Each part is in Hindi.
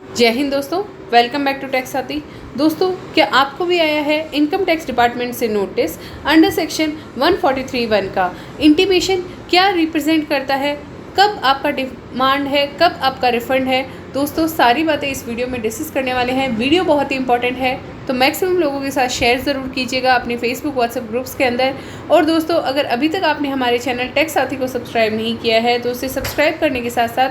जय हिंद दोस्तों, वेलकम बैक टू टैक्स साथी। दोस्तों, क्या आपको भी आया है इनकम टैक्स डिपार्टमेंट से नोटिस अंडर सेक्शन 143(1) का इंटीमेशन क्या रिप्रेजेंट करता है, कब आपका डिमांड है, कब आपका रिफंड है। दोस्तों, सारी बातें इस वीडियो में डिस्कस करने वाले हैं। वीडियो बहुत ही इंपॉर्टेंट है, तो मैक्सिमम लोगों के साथ शेयर ज़रूर कीजिएगा अपने फेसबुक व्हाट्सएप ग्रुप्स के अंदर। और दोस्तों, अगर अभी तक आपने हमारे चैनल टैक्स साथी को सब्सक्राइब नहीं किया है तो उसे सब्सक्राइब करने के साथ साथ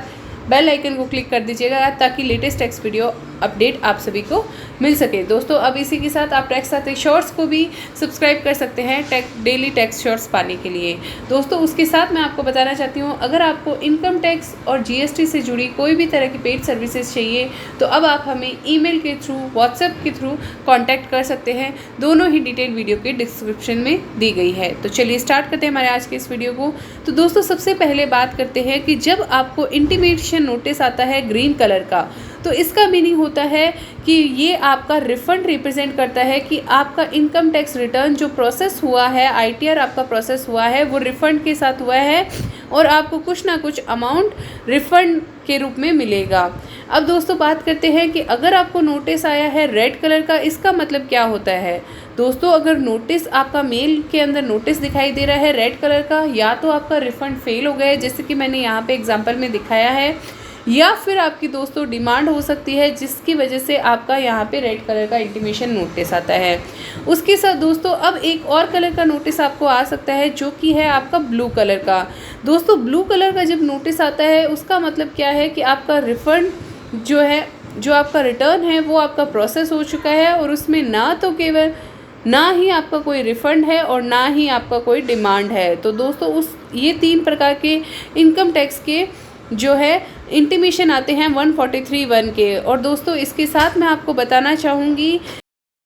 बेल आइकन को क्लिक कर दीजिएगा ताकि लेटेस्ट टैक्स वीडियो अपडेट आप सभी को मिल सके। दोस्तों, अब इसी के साथ आप टैक्स साथी शॉर्ट्स को भी सब्सक्राइब कर सकते हैं डेली टैक्स शॉर्ट्स पाने के लिए। दोस्तों, उसके साथ मैं आपको बताना चाहती हूँ, अगर आपको इनकम टैक्स और जीएसटी से जुड़ी कोई भी तरह की पेड सर्विसेज चाहिए तो अब आप हमें ईमेल के थ्रू, व्हाट्सएप के थ्रू कॉन्टैक्ट कर सकते हैं। दोनों ही डिटेल वीडियो के डिस्क्रिप्शन में दी गई है। तो चलिए स्टार्ट करते हैं हमारे आज के इस वीडियो को। तो दोस्तों, सबसे पहले बात करते हैं कि जब आपको इंटीमेशन नोटिस आता है ग्रीन कलर का, तो इसका मीनिंग होता है कि ये आपका रिफ़ंड रिप्रेजेंट करता है कि आपका इनकम टैक्स रिटर्न जो प्रोसेस हुआ है, आईटीआर आपका प्रोसेस हुआ है, वो रिफ़ंड के साथ हुआ है और आपको कुछ ना कुछ अमाउंट रिफ़ंड के रूप में मिलेगा। अब दोस्तों, बात करते हैं कि अगर आपको नोटिस आया है रेड कलर का, इसका मतलब क्या होता है। दोस्तों, अगर नोटिस आपका मेल के अंदर नोटिस दिखाई दे रहा है रेड कलर का, या तो आपका रिफ़ंड फेल हो गया है, जैसे कि मैंने यहाँ पे एग्जांपल में दिखाया है, या फिर आपकी दोस्तों डिमांड हो सकती है जिसकी वजह से आपका यहाँ पे रेड कलर का इंटीमेशन नोटिस आता है। उसके साथ दोस्तों, अब एक और कलर का नोटिस आपको आ सकता है जो कि है आपका ब्लू कलर का। दोस्तों, ब्लू कलर का जब नोटिस आता है उसका मतलब क्या है कि आपका रिफ़ंड जो है, जो आपका रिटर्न है, वो आपका प्रोसेस हो चुका है और उसमें ना तो केवल ना ही आपका कोई रिफ़ंड है और ना ही आपका कोई डिमांड है। तो दोस्तों, ये 3 प्रकार के इनकम टैक्स के जो है इंटीमेशन आते हैं 143(1) के। और दोस्तों, इसके साथ मैं आपको बताना चाहूँगी,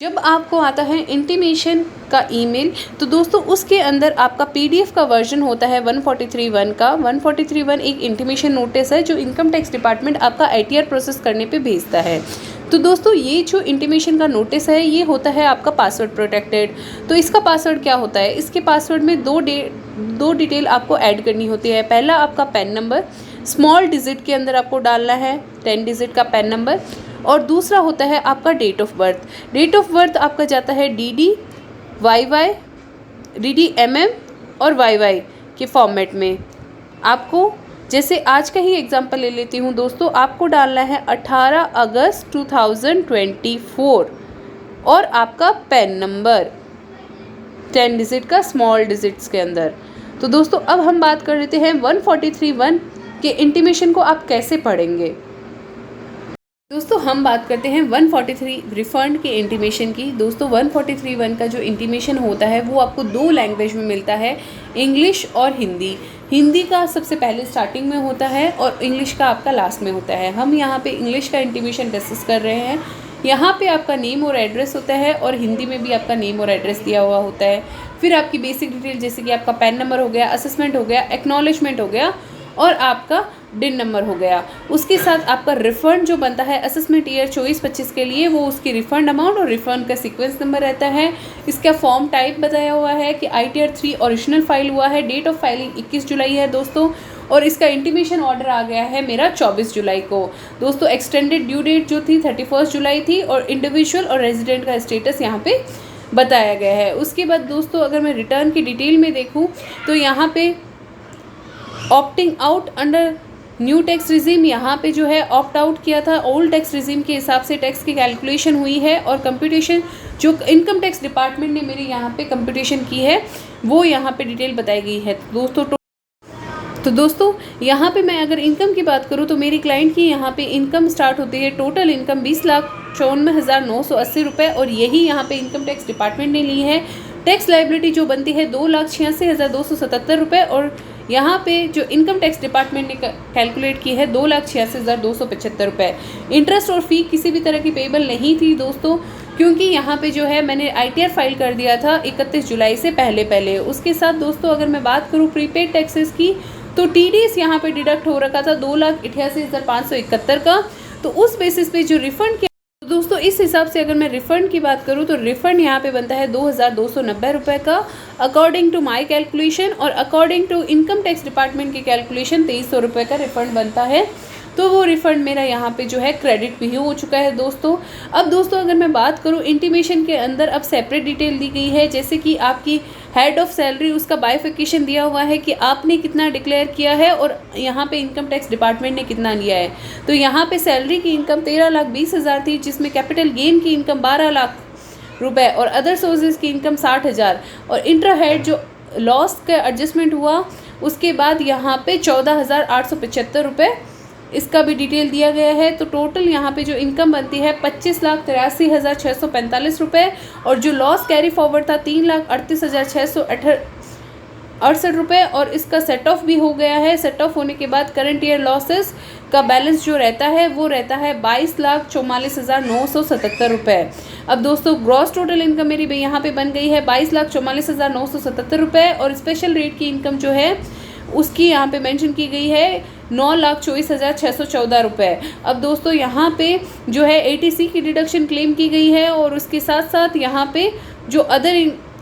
जब आपको आता है इंटीमेशन का ईमेल, तो दोस्तों उसके अंदर आपका पीडीएफ का वर्जन होता है 143(1) का। 143(1) एक इंटीमेशन नोटिस है जो इनकम टैक्स डिपार्टमेंट आपका आईटीआर प्रोसेस करने पे भेजता है। तो दोस्तों, ये जो इंटीमेशन का नोटिस है ये होता है आपका पासवर्ड प्रोटेक्टेड। तो इसका पासवर्ड क्या होता है, इसके पासवर्ड में दो डिटेल आपको ऐड करनी होती है। पहला आपका पैन नंबर, स्मॉल डिजिट के अंदर आपको डालना है 10 डिजिट का पैन नंबर, और दूसरा होता है आपका date of birth. Date of birth आपका जाता है डीडी, वाईवाई, डीडी एमएम और वाईवाई के फॉर्मेट में। आपको जैसे आज का ही एग्जांपल ले लेती हूँ दोस्तों, आपको डालना है 18 अगस्त 2024 और आपका पैन नंबर 10 डिजिट का स्मॉल डिजिट्स के अंदर। तो दोस्तों, अब हम बात कर लेते हैं 143(1) के इंटीमेशन को आप कैसे पढ़ेंगे। दोस्तों, हम बात करते हैं 143 रिफंड के इंटीमेशन की। दोस्तों, 143(1) का जो इंटीमेशन होता है वो आपको 2 लैंग्वेज में मिलता है, इंग्लिश और हिंदी। हिंदी का सबसे पहले स्टार्टिंग में होता है और इंग्लिश का आपका लास्ट में होता है। हम यहाँ पे इंग्लिश का इंटीमेशन डिस्कस कर रहे हैं। यहाँ पे आपका नेम और एड्रेस होता है और हिंदी में भी आपका नेम और एड्रेस दिया हुआ होता है। फिर आपकी बेसिक डिटेल जैसे कि आपका पैन नंबर हो गया, असेसमेंट हो गया, एक्नॉलेजमेंट हो गया और आपका डिन नंबर हो गया। उसके साथ आपका रिफ़ंड जो बनता है असेसमेंट ईयर 24-25 के लिए, वो उसकी रिफ़ंड अमाउंट और रिफ़ंड का सीक्वेंस नंबर रहता है। इसका फॉर्म टाइप बताया हुआ है कि ITR 3 ओरिजिनल फाइल हुआ है, डेट ऑफ फाइलिंग 21 जुलाई है दोस्तों, और इसका इंटीमेशन ऑर्डर आ गया है मेरा 24 जुलाई को। दोस्तों, एक्सटेंडेड ड्यू डेट जो थी 31 जुलाई थी और इंडिविजुअल और रेजिडेंट का स्टेटस यहाँ पे बताया गया है। उसके बाद दोस्तों, अगर मैं रिटर्न की डिटेल में देखूँ तो यहाँ पे opting out under new tax regime, यहाँ पे जो है ऑप्ट आउट किया था। ओल्ड टैक्स रिजीम के हिसाब से टैक्स की कैलकुलेशन हुई है और कंप्यूटेशन जो इनकम टैक्स डिपार्टमेंट ने मेरे यहाँ पे कंप्यूटेशन की है वो यहाँ पे डिटेल बताई गई है दोस्तों, यहाँ पे मैं अगर इनकम की बात करूँ तो मेरी क्लाइंट की यहाँ पे इनकम स्टार्ट होती है, टोटल इनकम 20,54,980 रुपये, और यही यहाँ पे इनकम टैक्स डिपार्टमेंट ने ली है। टैक्स लाइबिलिटी जो बनती है 2,86,277 रुपये, और यहाँ पे जो इनकम टैक्स डिपार्टमेंट ने कैलकुलेट की है 2,86,275 रुपये। इंटरेस्ट और फ़ी किसी भी तरह की पेबल नहीं थी दोस्तों, क्योंकि यहाँ पे जो है मैंने ITR फाइल कर दिया था 31 जुलाई से पहले। उसके साथ दोस्तों, अगर मैं बात करूँ प्रीपेड टैक्सेस की, तो TDS यहाँ पे डिडक्ट हो रखा था 2,88,571 का। तो उस बेसिस पे जो रिफ़ंड किया दोस्तों, इस हिसाब से अगर मैं रिफ़ंड की बात करूँ तो रिफ़ंड यहाँ पे बनता है 2,290 रुपये का अकॉर्डिंग टू माय कैलकुलेशन, और according to income tax department की कैलकुलेशन 2,300 रुपये का रिफ़ंड बनता है तो वो रिफ़ंड मेरा यहाँ पे जो है क्रेडिट भी हो चुका है दोस्तों। अब दोस्तों अगर मैं बात करूँ इंटीमेशन के अंदर अब सेपरेट डिटेल दी गई है, जैसे कि आपकी हेड ऑफ सैलरी उसका बाइफिकेशन दिया हुआ है कि आपने कितना डिक्लेयर किया है और यहाँ पे इनकम टैक्स डिपार्टमेंट ने कितना लिया है। तो यहाँ पे सैलरी की इनकम 13,20,000 थी, जिसमें कैपिटल गेन की इनकम 12 लाख रुपए और अदर सोर्सेज की इनकम 60,000 और इंट्रा हेड जो लॉस का एडजस्टमेंट हुआ उसके बाद यहाँ पे 14,875 रुपये इसका भी डिटेल दिया गया है। तो टोटल यहाँ पे जो इनकम बनती है 25,83,645 रुपये और जो लॉस कैरी फॉरवर्ड था 3,38,668 रुपये और इसका सेट ऑफ भी हो गया है। सेट ऑफ होने के बाद करंट ईयर लॉसेस का बैलेंस जो रहता है वो रहता है 22,44,977 रुपये। अब दोस्तों ग्रॉस टोटल इनकम मेरी यहाँ पे बन गई है 22,44,977 रुपये और स्पेशल रेट की इनकम जो है उसकी यहाँ पे मेंशन की गई है 9,24,614 रुपये। अब दोस्तों यहाँ पे जो है ATC की डिडक्शन क्लेम की गई है और उसके साथ साथ यहाँ पे जो अदर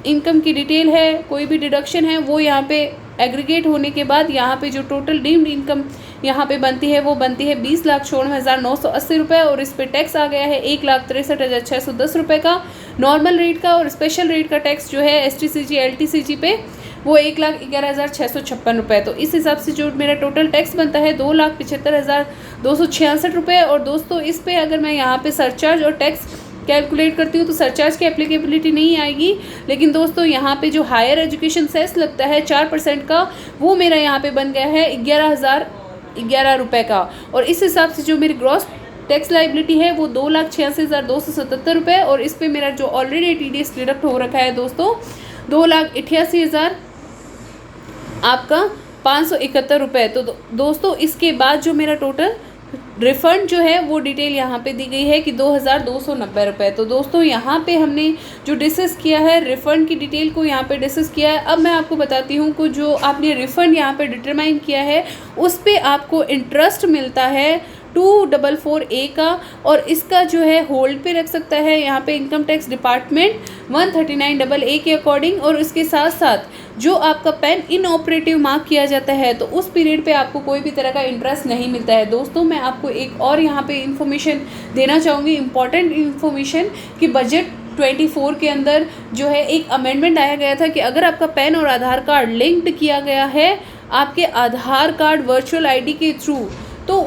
इनकम की डिटेल है, कोई भी डिडक्शन है वो यहाँ पे एग्रीगेट होने के बाद यहाँ पे जो टोटल डीम्ड इनकम यहाँ पे बनती है वो बनती है 20,54,980 रुपये और इस पे टैक्स आ गया है 1,63,610 रुपये का नॉर्मल रेट का और स्पेशल रेट का टैक्स जो है STCG LTCG पे वो 1,11,656 रुपये। तो इस हिसाब से जो मेरा टोटल टैक्स बनता है 2,75,266 रुपये। और दोस्तों इस पे अगर मैं यहाँ पे सरचार्ज और टैक्स कैलकुलेट करती हूँ तो सरचार्ज की एप्लीकेबिलिटी नहीं आएगी, लेकिन दोस्तों यहाँ पे जो हायर एजुकेशन सेस लगता है 4% का वो मेरा यहाँ पे बन गया है 11,011 रुपये का। और इस हिसाब से जो मेरी ग्रॉस टैक्स लाइबिलिटी है वो 2,86,277 रुपये और इस पे मेरा जो ऑलरेडी TDS डिडक्ट हो रखा है दोस्तों 2,88,000 आपका 571 रुपये। तो दोस्तों इसके बाद जो मेरा टोटल रिफ़ंड जो है वो डिटेल यहाँ पे दी गई है कि 2,290 रुपये। तो दोस्तों यहाँ पे हमने जो डिस्कस किया है रिफ़ंड की डिटेल को यहाँ पे डिस्कस किया है। अब मैं आपको बताती हूँ कि जो आपने रिफ़ंड यहाँ पे डिटरमाइन किया है उस पे आपको इंटरेस्ट मिलता है 244A का और इसका जो है होल्ड पे रख सकता है यहाँ पे इनकम टैक्स डिपार्टमेंट 139AA के अकॉर्डिंग। और इसके साथ साथ जो आपका पेन इनऑपरेटिव मार्क किया जाता है तो उस पीरियड पे आपको कोई भी तरह का इंटरेस्ट नहीं मिलता है। दोस्तों मैं आपको एक और यहाँ पे इन्फॉर्मेशन देना चाहूँगी, इम्पॉर्टेंट इन्फॉर्मेशन कि बजट 24 के अंदर जो है एक अमेंडमेंट आया गया था कि अगर आपका पैन और आधार कार्ड लिंक्ड किया गया है आपके आधार कार्ड वर्चुअल ID के थ्रू, तो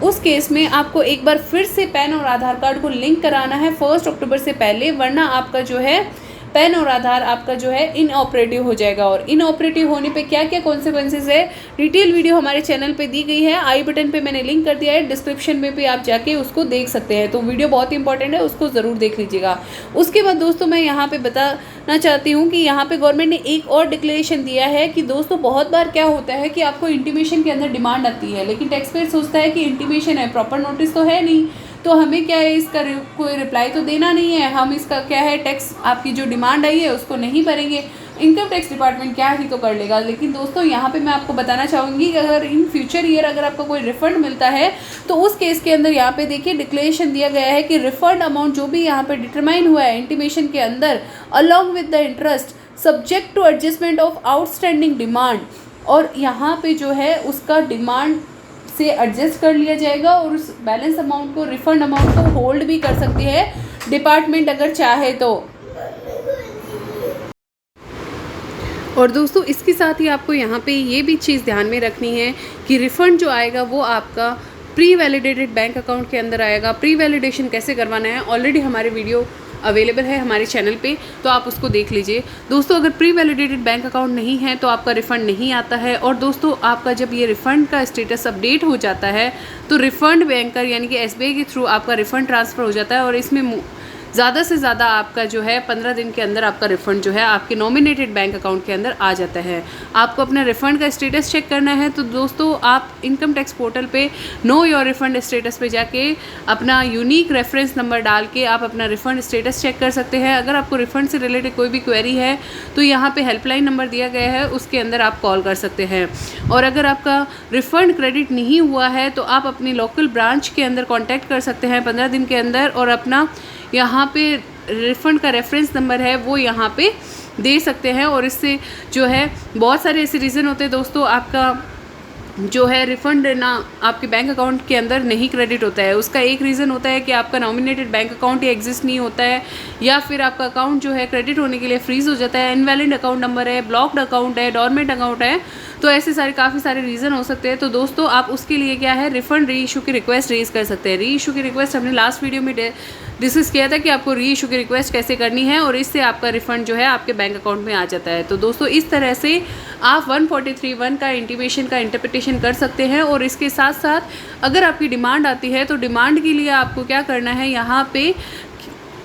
उस केस में आपको एक बार फिर से पैन और आधार कार्ड को लिंक कराना है 1 अक्टूबर से पहले, वरना आपका जो है पैन और आधार आपका जो है इनऑपरेटिव हो जाएगा। और इनऑपरेटिव होने पे क्या क्या कॉन्सिक्वेंसेज है डिटेल वीडियो हमारे चैनल पे दी गई है, आई बटन पे मैंने लिंक कर दिया है, डिस्क्रिप्शन में भी आप जाके उसको देख सकते हैं। तो वीडियो बहुत इंपॉर्टेंट है, उसको ज़रूर देख लीजिएगा। उसके बाद दोस्तों मैं यहाँ पे बताना चाहती हूँ कि यहाँ पे गवर्नमेंट ने एक और डिक्लेरेशन दिया है कि दोस्तों बहुत बार क्या होता है कि आपको इंटीमेशन के अंदर डिमांड आती है, लेकिन टैक्स पेयर सोचता है कि इंटीमेशन है, प्रॉपर नोटिस तो है नहीं, तो हमें क्या है इसका कोई रिप्लाई तो देना नहीं है, हम इसका क्या है टैक्स आपकी जो डिमांड आई है उसको नहीं भरेंगे, इनकम टैक्स डिपार्टमेंट क्या ही तो कर लेगा। लेकिन दोस्तों यहाँ पे मैं आपको बताना चाहूँगी कि अगर इन फ्यूचर ईयर अगर आपको कोई रिफंड मिलता है तो उस केस के अंदर यहाँ पे देखिए डिक्लेरेशन दिया गया है कि रिफंड अमाउंट जो भी यहाँ पे डिटरमाइन हुआ है इंटीमेशन के अंदर along with the interest subject to adjustment of outstanding demand, और यहाँ पे जो है उसका डिमांड से एडजस्ट कर लिया जाएगा और उस बैलेंस अमाउंट को रिफंड अमाउंट को होल्ड भी कर सकती है डिपार्टमेंट अगर चाहे तो। और दोस्तों इसके साथ ही आपको यहाँ पे ये भी चीज़ ध्यान में रखनी है कि रिफ़ंड जो आएगा वो आपका प्री वैलिडेटेड बैंक अकाउंट के अंदर आएगा। प्री वैलिडेशन कैसे करवाना है ऑलरेडी हमारे वीडियो अवेलेबल है हमारे चैनल पे, तो आप उसको देख लीजिए। दोस्तों अगर प्री वैलिडेटेड बैंक अकाउंट नहीं है तो आपका रिफ़ंड नहीं आता है। और दोस्तों आपका जब ये रिफ़ंड का स्टेटस अपडेट हो जाता है तो रिफ़ंड बैंकर यानी कि SBI के थ्रू आपका रिफ़ंड ट्रांसफ़र हो जाता है और इसमें ज़्यादा से ज़्यादा आपका जो है 15 दिन के अंदर आपका रिफ़ंड जो है आपके नॉमिनेटेड बैंक अकाउंट के अंदर आ जाता है। आपको अपना रिफ़ंड का स्टेटस चेक करना है तो दोस्तों आप इनकम टैक्स पोर्टल पे नो योर रिफ़ंड स्टेटस पे जाके अपना यूनिक रेफरेंस नंबर डाल के आप अपना रिफ़ंड स्टेटस चेक कर सकते हैं। अगर आपको रिफ़ंड से रिलेटेड कोई भी क्वेरी है तो यहाँ पे हेल्पलाइन नंबर दिया गया है, उसके अंदर आप कॉल कर सकते हैं। और अगर आपका रिफ़ंड क्रेडिट नहीं हुआ है तो आप अपनी लोकल ब्रांच के अंदर कॉन्टैक्ट कर सकते हैं 15 दिन के अंदर और अपना यहाँ पे रिफ़ंड का रेफरेंस नंबर है वो यहाँ पे दे सकते हैं। और इससे जो है बहुत सारे ऐसे रीज़न होते हैं दोस्तों, आपका जो है रिफ़ंड ना आपके बैंक अकाउंट के अंदर नहीं क्रेडिट होता है। उसका एक रीज़न होता है कि आपका नॉमिनेटेड बैंक अकाउंट ही एग्जिस्ट नहीं होता है, या फिर आपका अकाउंट जो है क्रेडिट होने के लिए फ्रीज़ हो जाता है, इनवैलिड अकाउंट नंबर है, ब्लॉक्ड अकाउंट है, डोरमेंट अकाउंट है। तो ऐसे काफ़ी सारे रीज़न हो सकते हैं। तो दोस्तों आप उसके लिए क्या है, रिफ़ंड री इशू की रिक्वेस्ट रेज़ कर सकते हैं। री इशू की रिक्वेस्ट हमने लास्ट वीडियो में डिस्कस किया था कि आपको री इशू की रिक्वेस्ट कैसे करनी है, और इससे आपका रिफ़ंड जो है आपके बैंक अकाउंट में आ जाता है। तो दोस्तों इस तरह से आप 143(1) का इंटीमेशन का इंटरप्रिटेशन कर सकते हैं। और इसके साथ साथ अगर आपकी डिमांड आती है तो डिमांड के लिए आपको क्या करना है, यहाँ पे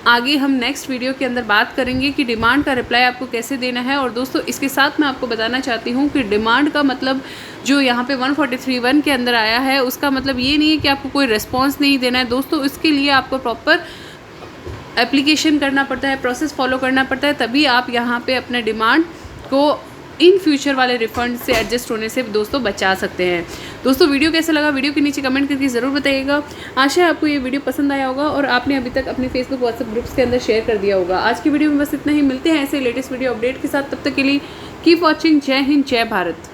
आगे हम नेक्स्ट वीडियो के अंदर बात करेंगे कि डिमांड का रिप्लाई आपको कैसे देना है। और दोस्तों इसके साथ मैं आपको बताना चाहती हूँ कि डिमांड का मतलब जो यहाँ पे 143(1) के अंदर आया है, उसका मतलब ये नहीं है कि आपको कोई रिस्पॉन्स नहीं देना है। दोस्तों इसके लिए आपको प्रॉपर एप्लीकेशन करना पड़ता है, प्रोसेस फॉलो करना पड़ता है, तभी आप यहाँ पे अपने डिमांड को इन फ्यूचर वाले रिफंड से एडजस्ट होने से दोस्तों बचा सकते हैं। दोस्तों वीडियो कैसा लगा, वीडियो के नीचे कमेंट करके ज़रूर बताइएगा। आशा है आपको ये वीडियो पसंद आया होगा और आपने अभी तक अपने फेसबुक व्हाट्सएप ग्रुप्स के अंदर शेयर कर दिया होगा। आज की वीडियो में बस इतना ही, मिलते हैं ऐसे लेटेस्ट वीडियो अपडेट के साथ। तब तक के लिए कीप वॉचिंग। जय हिंद, जय भारत।